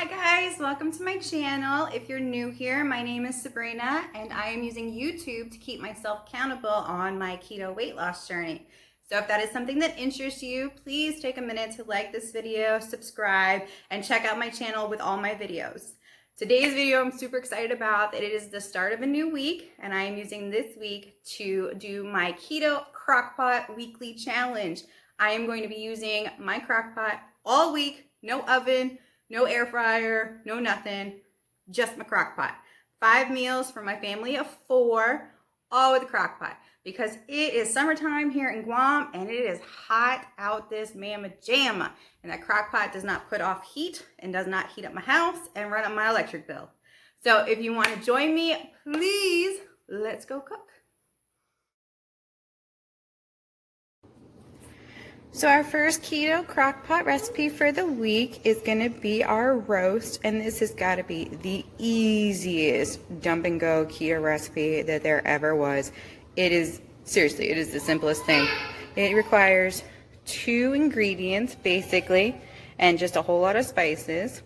guys, welcome to my channel. If you're new here, my name is Sabrina and I am using YouTube to keep myself accountable on my keto weight loss journey. So if that is something that interests you, please take a minute to like this video, subscribe, and check out my channel with all my videos. Today's video I'm super excited about. It is the start of a new week and I am using this week to do my Keto Crockpot Weekly Challenge. I am going to be using my crockpot all week, no oven, no air fryer, no nothing, just my crock pot. 5 meals for my family of 4, all with a crock pot. Because it is summertime here in Guam and it is hot out this mamma jamma. And that crock pot does not put off heat and does not heat up my house and run up my electric bill. So if you want to join me, please, let's go cook. So our first keto crockpot recipe for the week is going to be our roast, and this has got to be the easiest dump and go keto recipe that there ever was. It is, seriously, it is the simplest thing. It requires 2 ingredients basically and just a whole lot of spices.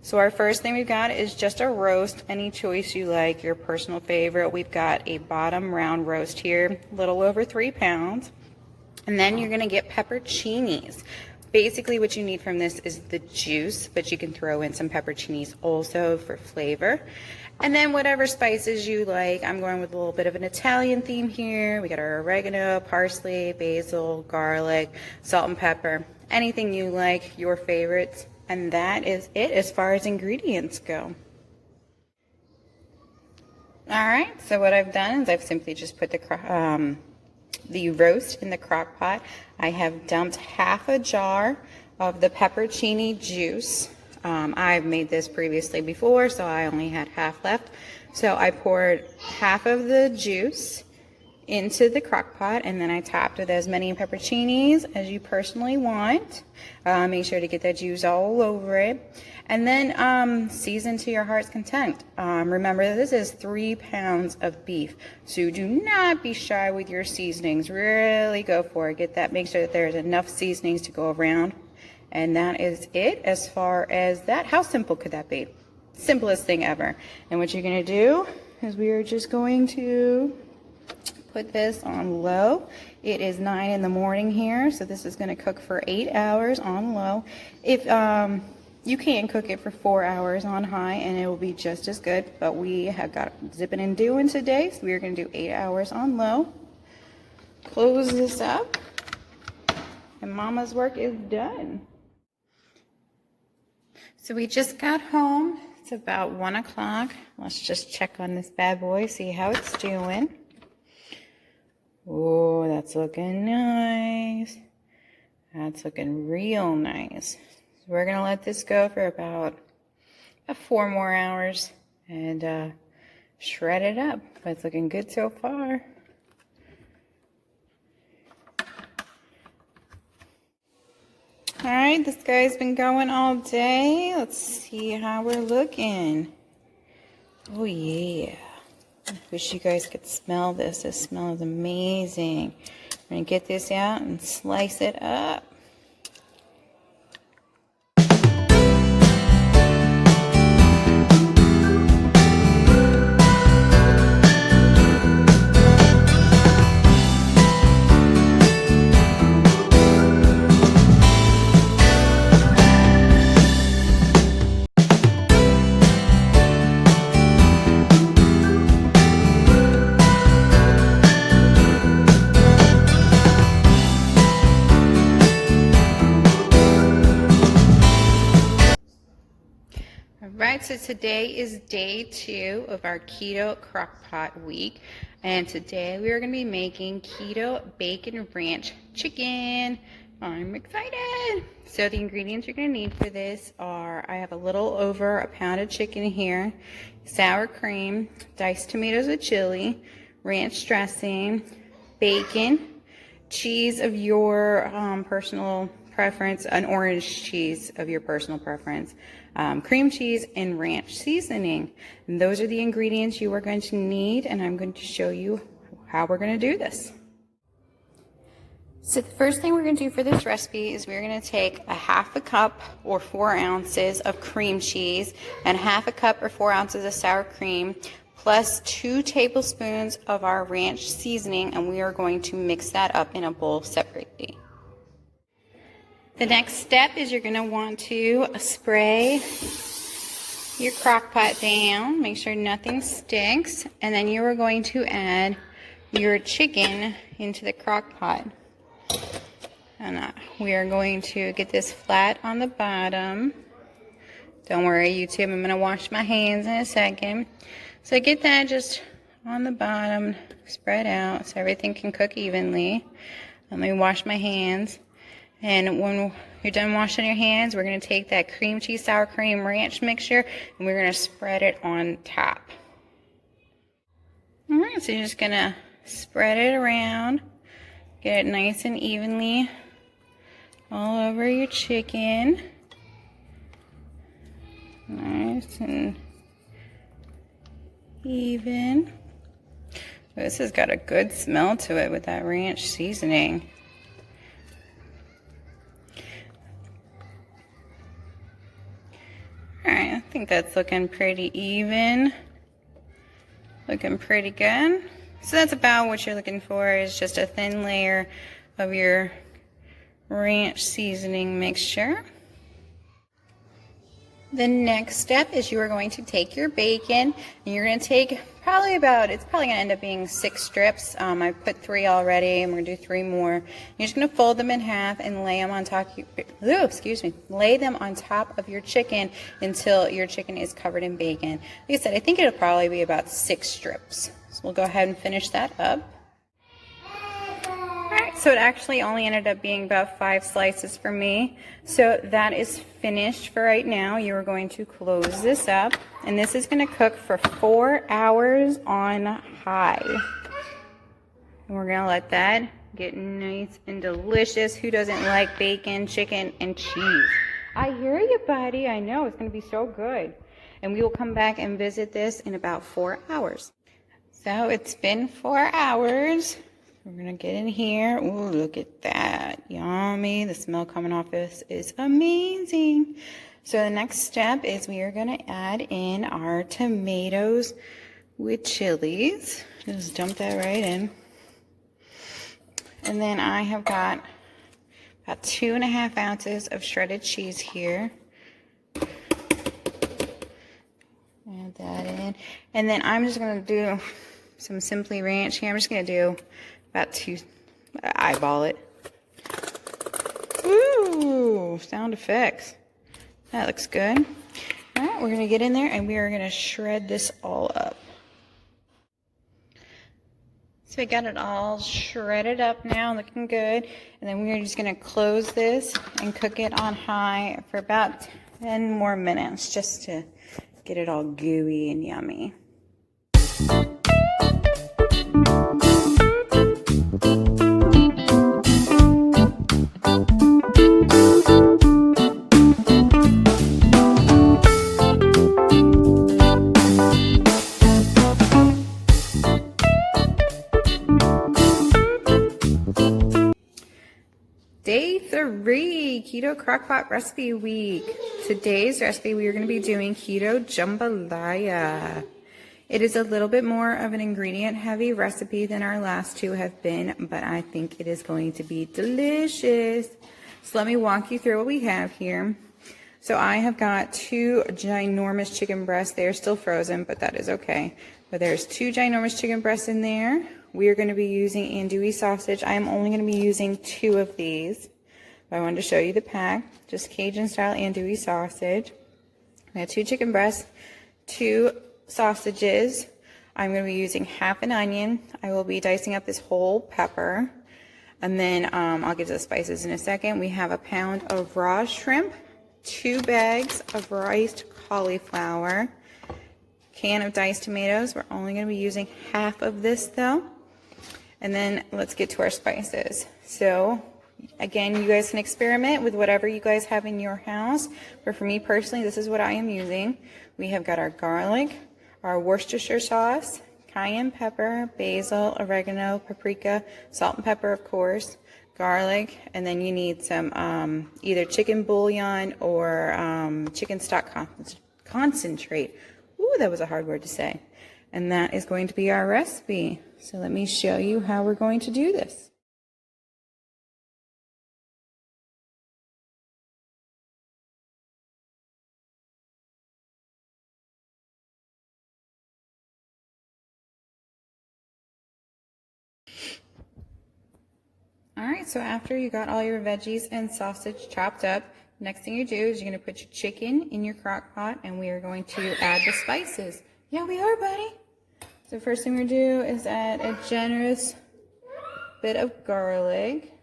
So our first thing we've got is just a roast, any choice you like, your personal favorite. We've got a bottom round roast here, a little over 3 pounds. And then you're gonna get pepperonchinis. Basically what you need from this is the juice, but you can throw in some pepperonchinis also for flavor. And then whatever spices you like. I'm going with a little bit of an Italian theme here. We got our oregano, parsley, basil, garlic, salt and pepper. Anything you like, your favorites. And that is it as far as ingredients go. All right, so what I've done is I've simply just put the roast in the crock pot. I have dumped half a jar of the pepperoncini juice. I've made this previously before, so I only had half left. So I poured half of the juice into the crock pot, and then I topped with as many pepperoncinis as you personally want. Make sure to get that juice all over it. And then season to your heart's content. Remember, this is 3 pounds of beef, so do not be shy with your seasonings. Really go for it. Get that. Make sure that there's enough seasonings to go around. And that is it as far as that. How simple could that be? Simplest thing ever. And what you're going to do is we are just going to put this on low. It is 9 in the morning here, so this is going to cook for 8 hours on low. If you can cook it for 4 hours on high and it will be just as good, but we have got zipping and doing today, so we're going to do 8 hours on low. Close this up and Mama's work is done. So we just got home. It's about 1 o'clock. Let's just check on this bad boy, see how it's doing. Oh, that's looking nice. That's looking real nice. So we're going to let this go for about 4 more hours and shred it up. But it's looking good so far. All right, this guy's been going all day. Let's see how we're looking. Oh, yeah. I wish you guys could smell this. This smells amazing. We're going to get this out and slice it up. Alright, so today is day 2 of our Keto Crockpot week, and today we are going to be making keto bacon ranch chicken. I'm excited! So the ingredients you're going to need for this are, I have a little over a pound of chicken here, sour cream, diced tomatoes with chili, ranch dressing, bacon, cheese of your personal preference, an orange cheese of your personal preference, cream cheese, and ranch seasoning. And those are the ingredients you are going to need, and I'm going to show you how we're going to do this. So the first thing we're going to do for this recipe is we're going to take a half a cup or 4 ounces of cream cheese and half a cup or 4 ounces of sour cream plus 2 tablespoons of our ranch seasoning, and we are going to mix that up in a bowl separately. The next step is you're going to want to spray your crock pot down, make sure nothing sticks, and then you are going to add your chicken into the crock pot. And we are going to get this flat on the bottom. Don't worry, YouTube, I'm going to wash my hands in a second. So get that just on the bottom, spread out so everything can cook evenly. Let me wash my hands. And when you're done washing your hands, we're going to take that cream cheese, sour cream, ranch mixture, and we're going to spread it on top. All right, so you're just going to spread it around, get it nice and evenly all over your chicken. Nice and even. This has got a good smell to it with that ranch seasoning. Alright, I think that's looking pretty even. Looking pretty good. So that's about what you're looking for, is just a thin layer of your ranch seasoning mixture. The next step is you are going to take your bacon, and you're going to take it's probably going to end up being 6 strips. I put 3 already, and we're going to do 3 more. You're just going to fold them in half and lay them on top. Lay them on top of your chicken until your chicken is covered in bacon. Like I said, I think it'll probably be about 6 strips. So we'll go ahead and finish that up. Alright, so it actually only ended up being about 5 slices for me. So that is finished for right now. You are going to close this up, and this is going to cook for 4 hours on high. And we're going to let that get nice and delicious. Who doesn't like bacon, chicken, and cheese? I hear you, buddy. I know. It's going to be so good. And we will come back and visit this in about 4 hours. So it's been 4 hours. We're going to get in here. Ooh, look at that. Yummy. The smell coming off this is amazing. So the next step is we are going to add in our tomatoes with chilies. Just dump that right in. And then I have got about 2.5 ounces of shredded cheese here. Add that in. And then I'm just going to do some Simply Ranch here. I'm just going to do about 2, eyeball it. Ooh, sound effects. That looks good. All right, we're going to get in there and we are going to shred this all up. So we got it all shredded up now, looking good. And then we're just going to close this and cook it on high for about 10 more minutes just to get it all gooey and yummy. Day 3, Keto Crockpot Recipe Week. Today's recipe, we are going to be doing Keto Jambalaya. It is a little bit more of an ingredient heavy recipe than our last 2 have been, but I think it is going to be delicious. So let me walk you through what we have here. So I have got 2 ginormous chicken breasts. They are still frozen, but that is okay. But there's 2 ginormous chicken breasts in there. We are going to be using andouille sausage. I am only going to be using 2 of these. But I wanted to show you the pack. Just Cajun style andouille sausage. I have 2 chicken breasts, 2 sausages. I'm going to be using half an onion. I will be dicing up this whole pepper. And then I'll get to the spices in a second. We have a pound of raw shrimp, 2 bags of riced cauliflower, can of diced tomatoes. We're only going to be using half of this though. And then let's get to our spices. So again, you guys can experiment with whatever you guys have in your house. But for me personally, this is what I am using. We have got our garlic, our Worcestershire sauce, cayenne pepper, basil, oregano, paprika, salt and pepper, of course, garlic, and then you need some either chicken bouillon or chicken stock concentrate. Ooh, that was a hard word to say. And that is going to be our recipe. So let me show you how we're going to do this. Alright, so after you got all your veggies and sausage chopped up, next thing you do is you're going to put your chicken in your crock pot, and we are going to add the spices. Yeah, we are, buddy. So first thing we're going to do is add a generous bit of garlic.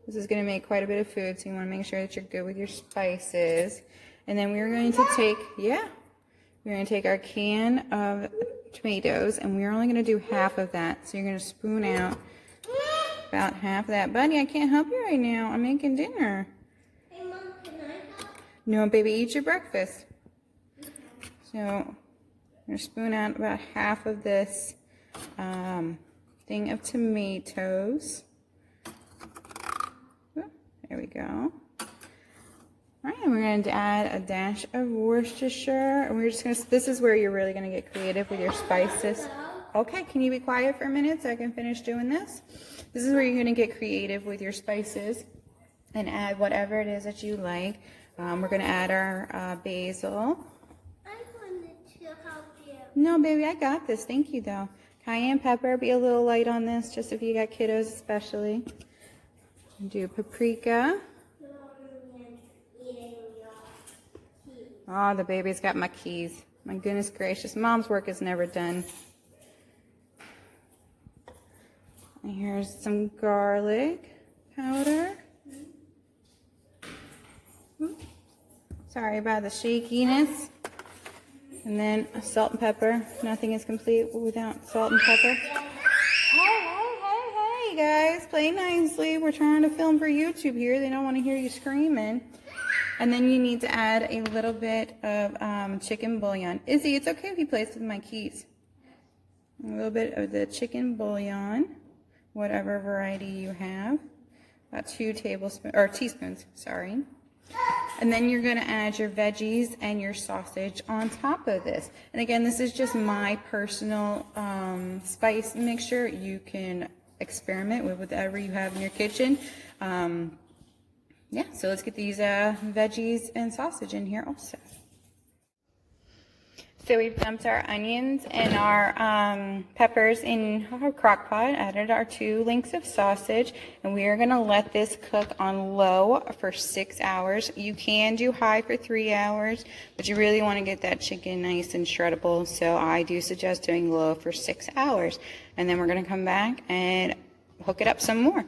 This is going to make quite a bit of food, so you want to make sure that you're good with your spices. And then we're going to take, we're going to take our can of tomatoes, and we're only going to do half of that. So you're going to spoon out about half of that. Buddy, I can't help you right now. I'm making dinner. Hey, Mom, can I help? No, baby, eat your breakfast. So I'm going to spoon out about half of this thing of tomatoes. There we go. All right, and we're going to add a dash of Worcestershire. And we're just going to, this is where you're really going to get creative with your spices. Okay, can you be quiet for a minute so I can finish doing this? This is where you're going to get creative with your spices and add whatever it is that you like. We're going to add our basil. I wanted to help you. No, baby, I got this. Thank you, though. Cayenne pepper, be a little light on this, just if you got kiddos especially. Do paprika. Oh, the baby's got my keys. My goodness gracious. Mom's work is never done. And here's some garlic powder. Sorry about the shakiness. And then salt and pepper. Nothing is complete without salt and pepper. Hey, guys. Play nicely. We're trying to film for YouTube here. They don't want to hear you screaming. And then you need to add a little bit of chicken bouillon. Izzy, it's okay if you play with my keys. A little bit of the chicken bouillon, whatever variety you have. About 2 teaspoons, sorry. And then you're going to add your veggies and your sausage on top of this. And again, this is just my personal spice mixture. You can experiment with whatever you have in your kitchen. Yeah, so let's get these veggies and sausage in here also. So we've dumped our onions and our peppers in our crock pot, added our 2 links of sausage, and we are going to let this cook on low for 6 hours. You can do high for 3 hours, but you really want to get that chicken nice and shreddable, so I do suggest doing low for 6 hours. And then we're going to come back and hook it up some more.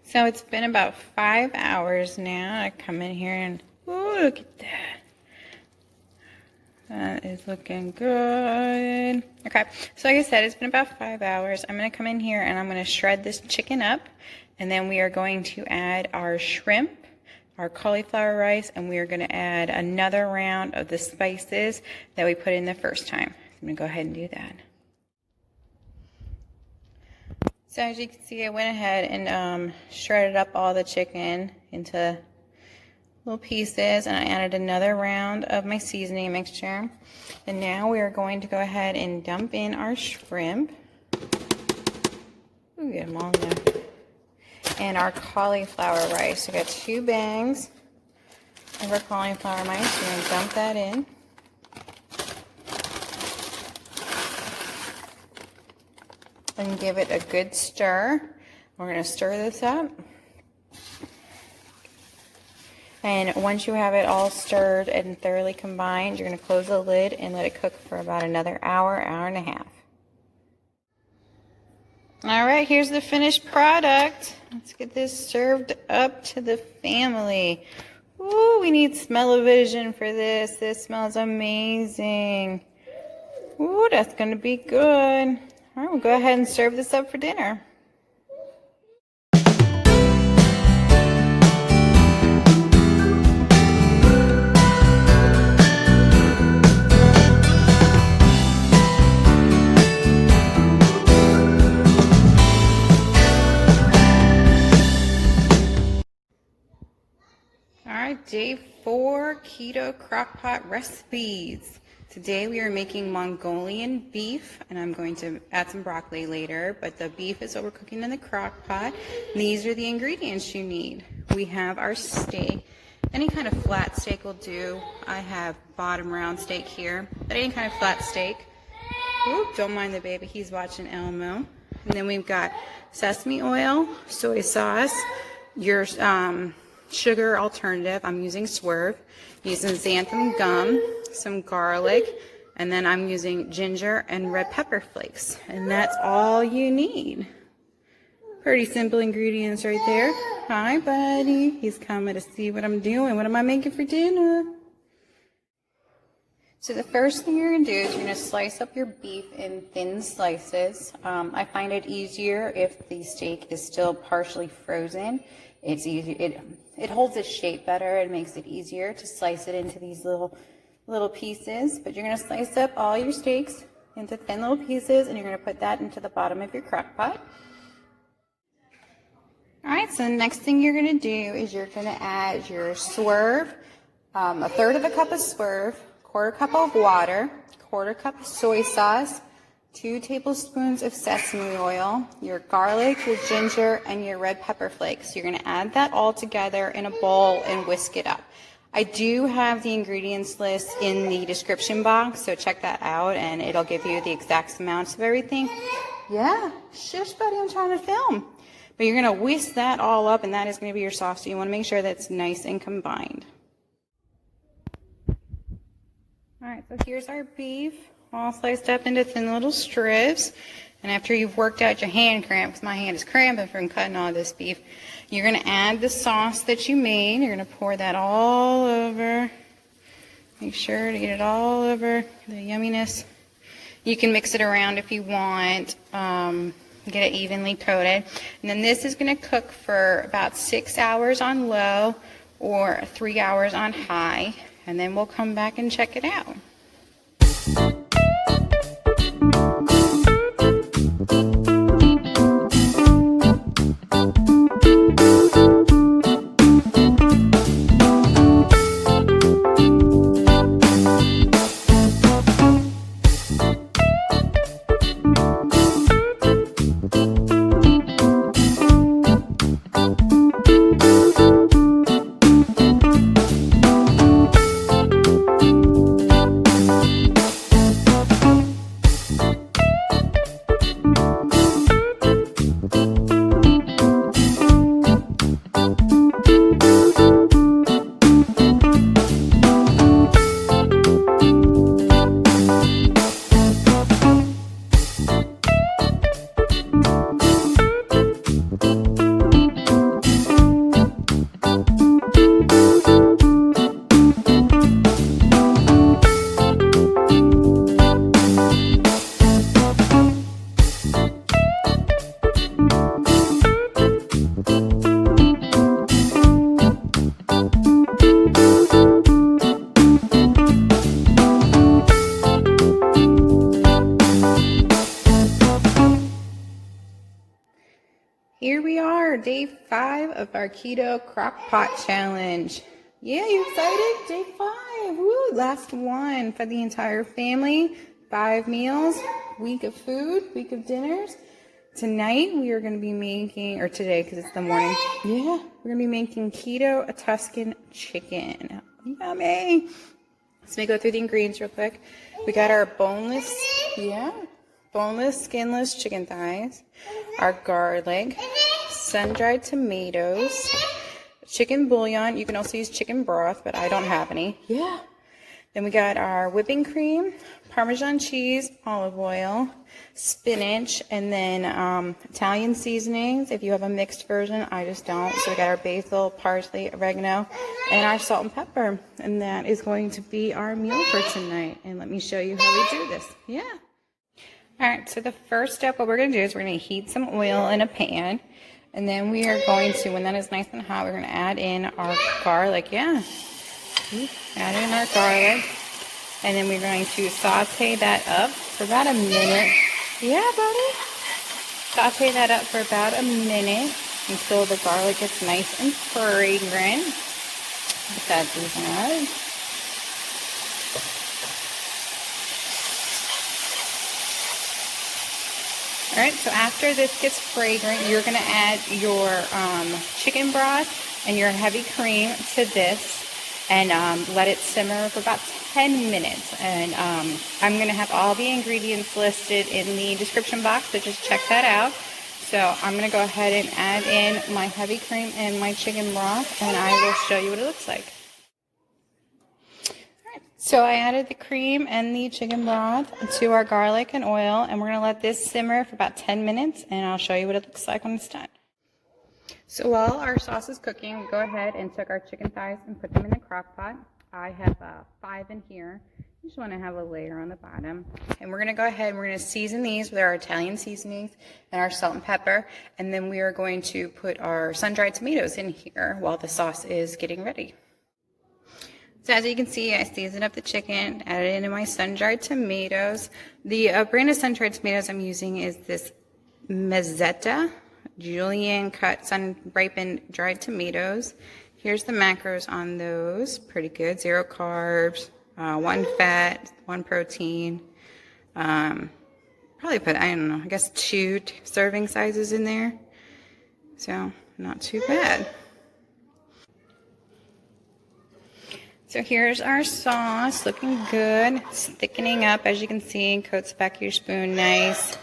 So it's been about 5 hours now. I come in here and, ooh, look at that. That is looking good. Okay, so like I said, it's been about 5 hours. I'm going to come in here and I'm going to shred this chicken up. And then we are going to add our shrimp, our cauliflower rice, and we are going to add another round of the spices that we put in the first time. I'm going to go ahead and do that. So as you can see, I went ahead and shredded up all the chicken into little pieces, and I added another round of my seasoning mixture. And now we are going to go ahead and dump in our shrimp. Ooh, get them all in there. And our cauliflower rice. So I got 2 bags of our cauliflower rice. We're going to dump that in. And give it a good stir. We're going to stir this up. And once you have it all stirred and thoroughly combined, you're going to close the lid and let it cook for about another hour, hour and a half. All right, here's the finished product. Let's get this served up to the family. Ooh, we need smell-o-vision for this. This smells amazing. Ooh, that's going to be good. All right, we'll go ahead and serve this up for dinner. right, day 4, keto crockpot recipes. Today we are making Mongolian beef, and I'm going to add some broccoli later, but the beef is what we're cooking in the crock pot. These are the ingredients you need. We have our steak. Any kind of flat steak will do. I have bottom round steak here, but any kind of flat steak. Oop, don't mind the baby, he's watching Elmo. And then we've got sesame oil, soy sauce, your sugar alternative. I'm using Swerve, using xanthan gum, some garlic, and then I'm using ginger and red pepper flakes. And that's all you need. Pretty simple ingredients right there. Hi, buddy. He's coming to see what I'm doing. What am I making for dinner? So the first thing you're going to do is you're going to slice up your beef in thin slices. I find it easier if the steak is still partially frozen. It's easy. It holds its shape better. It makes it easier to slice it into these little pieces. But you're going to slice up all your steaks into thin little pieces, and you're going to put that into the bottom of your crock pot. All right, so the next thing you're going to do is you're going to add your Swerve, a third of a cup of Swerve, quarter cup of water, quarter cup of soy sauce, 2 tablespoons of sesame oil, your garlic, your ginger, and your red pepper flakes. You're going to add that all together in a bowl and whisk it up. I do have the ingredients list in the description box, so check that out and it'll give you the exact amounts of everything. Yeah, shush buddy, I'm trying to film. But you're going to whisk that all up, and that is going to be your sauce, so you want to make sure that's nice and combined. All right, so here's our beef, all sliced up into thin little strips. And after you've worked out your hand cramp, because my hand is cramping from cutting all this beef, you're going to add the sauce that you made. You're going to pour that all over. Make sure to get it all over the yumminess. You can mix it around if you want. Get it evenly coated. And then this is going to cook for about 6 hours on low or 3 hours on high. And then we'll come back and check it out. Here we are, day 5 of our keto crockpot challenge. Yeah, you excited? Day 5, woo, last one for the entire family. 5 meals, week of food, week of dinners. Tonight we are going to be making, or today because it's the morning, yeah, we're going to be making keto Tuscan chicken. Yummy. Let's go through the ingredients real quick. We got our boneless, skinless chicken thighs, our garlic, sun-dried tomatoes, chicken bouillon. You can also use chicken broth, but I don't have any. Yeah. Then we got our whipping cream, Parmesan cheese, olive oil, spinach, and then Italian seasonings. If you have a mixed version, I just don't. So we got our basil, parsley, oregano, and our salt and pepper. And that is going to be our meal for tonight. And let me show you how we do this. Yeah. All right, so the first step, what we're going to do is we're going to heat some oil in a pan. And then we are going to, when that is nice and hot, we're going to add in our garlic. Yeah. Add in our garlic. And then we're going to saute that up for about a minute. Yeah, buddy. Saute that up for about a minute until the garlic gets nice and fragrant. Let's add these in. All right, so after this gets fragrant, you're gonna add your chicken broth and your heavy cream to this and let it simmer for about 10 minutes. And I'm gonna have all the ingredients listed in the description box, so just check that out. So I'm gonna go ahead and add in my heavy cream and my chicken broth, and I will show you what it looks like. So I added the cream and the chicken broth to our garlic and oil, and we're going to let this simmer for about 10 minutes, and I'll show you what it looks like when it's done. So while our sauce is cooking, we go ahead and took our chicken thighs and put them in the crock pot. I have 5 in here. You just want to have a layer on the bottom. And we're going to go ahead and we're going to season these with our Italian seasonings and our salt and pepper. And then we are going to put our sun-dried tomatoes in here while the sauce is getting ready. So as you can see, I seasoned up the chicken, added in my sun-dried tomatoes. The brand of sun-dried tomatoes I'm using is this Mezzetta, julienne cut sun-ripened dried tomatoes. Here's the macros on those, pretty good. 0 carbs, 1 fat, 1 protein. Probably put, I don't know, I guess 2 serving sizes in there. So not too bad. So here's our sauce, looking good. It's thickening up, as you can see, coats back your spoon nice.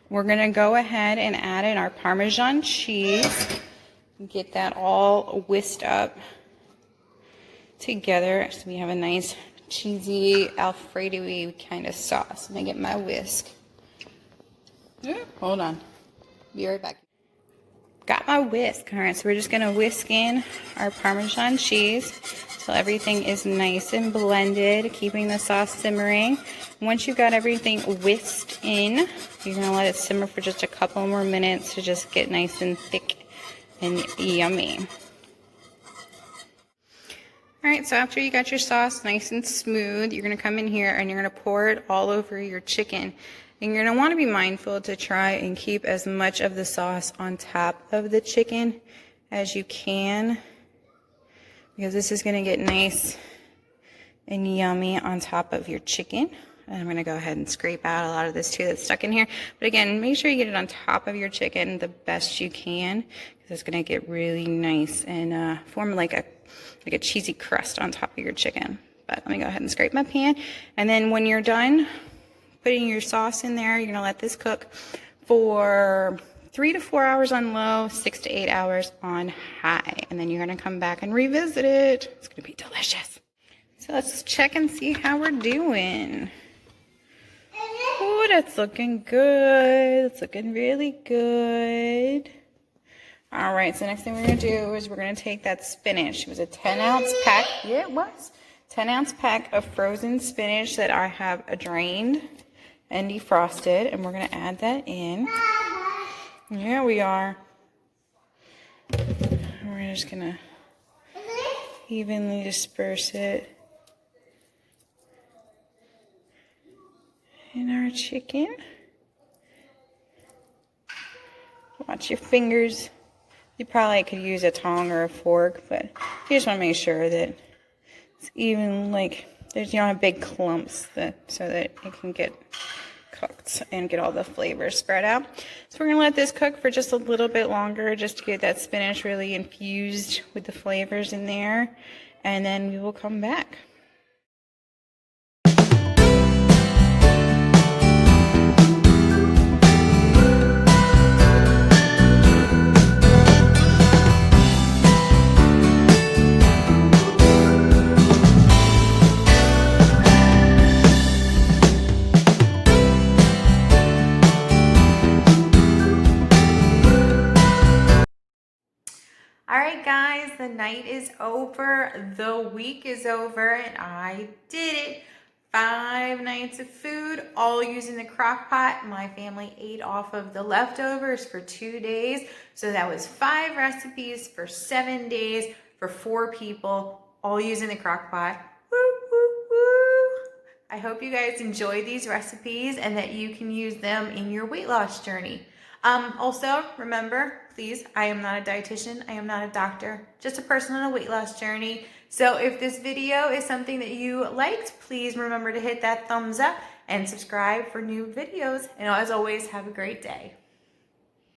We're gonna go ahead and add in our Parmesan cheese. Get that all whisked up together so we have a nice cheesy Alfredo-y kind of sauce. Let me get my whisk. Hold on, be right back. Got my whisk. All right, so we're just gonna whisk in our Parmesan cheese so everything is nice and blended, keeping the sauce simmering. Once you've got everything whisked in, you're gonna let it simmer for just a couple more minutes to just get nice and thick and yummy. All right, so after you got your sauce nice and smooth, you're gonna come in here and you're gonna pour it all over your chicken. And you're going to want to be mindful to try and keep as much of the sauce on top of the chicken as you can, because this is going to get nice and yummy on top of your chicken. And I'm going to go ahead and scrape out a lot of this too that's stuck in here. But again, make sure you get it on top of your chicken the best you can, because it's going to get really nice and form like a cheesy crust on top of your chicken. But let me go ahead and scrape my pan. And then when you're done putting your sauce in there, you're gonna let this cook for 3 to 4 hours on low, 6 to 8 hours on high. And then you're gonna come back and revisit it. It's gonna be delicious. So let's check and see how we're doing. Oh, that's looking good. It's looking really good. All right, so next thing we're gonna do is we're gonna take that spinach. It was a 10-ounce pack. Yeah, it was. 10-ounce pack of frozen spinach that I have drained and defrosted, and we're going to add that in. Here we are. We're just going to evenly disperse it in our chicken. Watch your fingers. You probably could use a tongue or a fork, but you just want to make sure that it's even, like, you don't have big clumps so that it can get cooked and get all the flavors spread out. So we're going to let this cook for just a little bit longer just to get that spinach really infused with the flavors in there. And then we will come back. All right, guys, the night is over, the week is over, and I did it. 5 nights of food, all using the crock pot. My family ate off of the leftovers for 2 days. So that was 5 recipes for 7 days for 4 people, all using the crock pot. Woo, woo, woo. I hope you guys enjoy these recipes and that you can use them in your weight loss journey. Also, remember, please, I am not a dietitian. I am not a doctor, just a person on a weight loss journey. So if this video is something that you liked, please remember to hit that thumbs up and subscribe for new videos. And as always, have a great day.